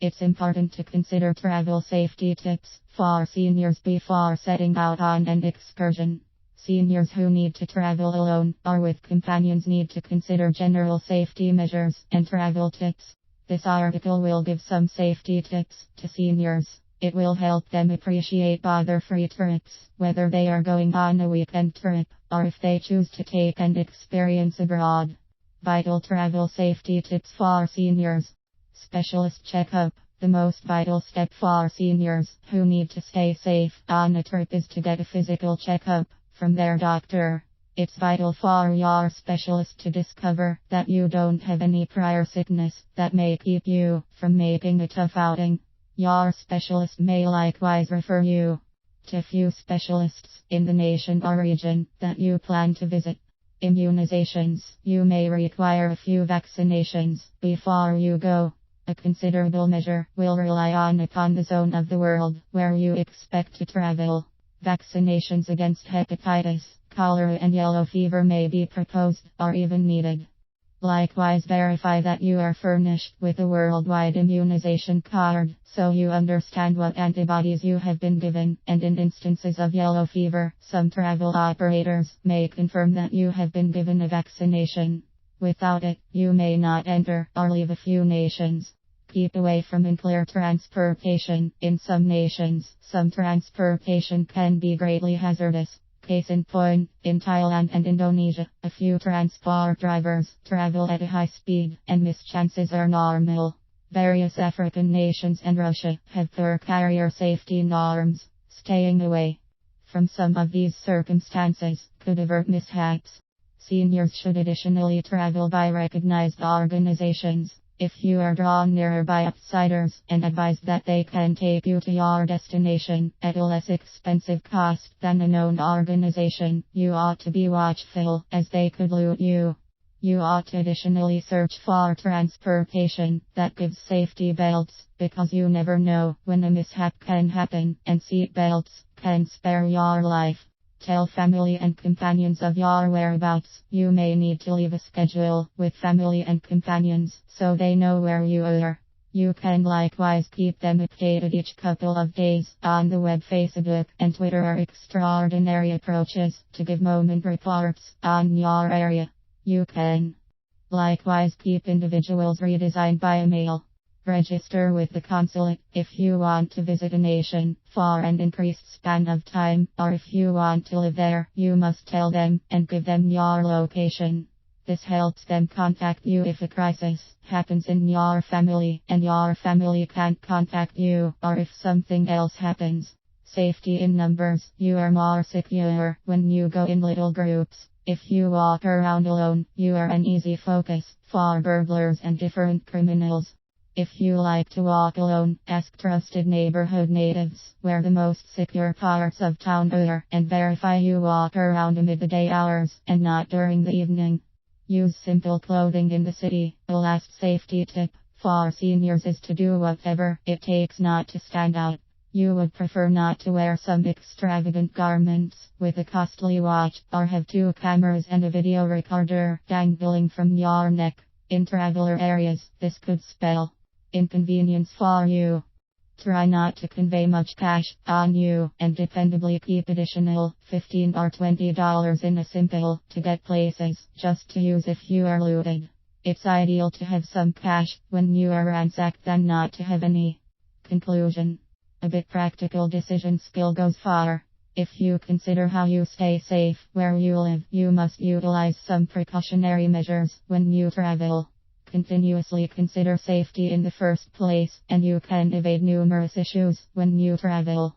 It's important to consider travel safety tips for seniors before setting out on an excursion. Seniors who need to travel alone or with companions need to consider general safety measures and travel tips. This article will give some safety tips to seniors. It will help them appreciate bother-free trips, whether they are going on a weekend trip or if they choose to take an experience abroad. Vital travel safety tips for seniors. Specialist checkup. The most vital step for seniors who need to stay safe on a trip is to get a physical checkup from their doctor. It's vital for your specialist to discover that you don't have any prior sickness that may keep you from making a tough outing. Your specialist may likewise refer you to a few specialists in the nation or region that you plan to visit. Immunizations. You may require a few vaccinations before you go. A considerable measure will rely upon the zone of the world where you expect to travel. Vaccinations against hepatitis, cholera and yellow fever may be proposed or even needed. Likewise, verify that you are furnished with a worldwide immunization card so you understand what antibodies you have been given, and in instances of yellow fever, some travel operators may confirm that you have been given a vaccination. Without it, you may not enter or leave a few nations. Keep away from unclear transportation. In some nations, some transportation can be greatly hazardous. Case in point, in Thailand and Indonesia, a few transport drivers travel at a high speed, and mischances are normal. Various African nations and Russia have poor carrier safety norms. Staying away from some of these circumstances could avert mishaps. Seniors should additionally travel by recognized organizations. If you are drawn near by outsiders and advised that they can take you to your destination at a less expensive cost than a known organization, you ought to be watchful, as they could loot you. You ought to additionally search for transportation that gives safety belts, because you never know when a mishap can happen, and seat belts can spare your life. Tell family and companions of your whereabouts. You may need to leave a schedule with family and companions so they know where you are. You can likewise keep them updated each couple of days. On the web, Facebook, and Twitter are extraordinary approaches to give moment reports on your area. You can likewise keep individuals redesigned by email. Register with the consulate if you want to visit a nation for an increased span of time, or if you want to live there, you must tell them and give them your location. This helps them contact you if a crisis happens in your family and your family can't contact you, or if something else happens. Safety in numbers. You are more secure when you go in little groups. If you walk around alone, you are an easy focus for burglars and different criminals. If you like to walk alone, ask trusted neighborhood natives where the most secure parts of town are, and verify you walk around amid the day hours and not during the evening. Use simple clothing in the city. The last safety tip for seniors is to do whatever it takes not to stand out. You would prefer not to wear some extravagant garments with a costly watch, or have 2 cameras and a video recorder dangling from your neck. In traveler areas, this could spell inconvenience for you. Try not to convey much cash on you, and dependably keep additional $15 or $20 in a simple to get places just to use if you are looted. It's ideal to have some cash when you are ransacked than not to have any. Conclusion. A bit practical decision skill goes far. If you consider how you stay safe where you live, you must utilize some precautionary measures when you travel. Continuously consider safety in the first place, and you can evade numerous issues when you travel.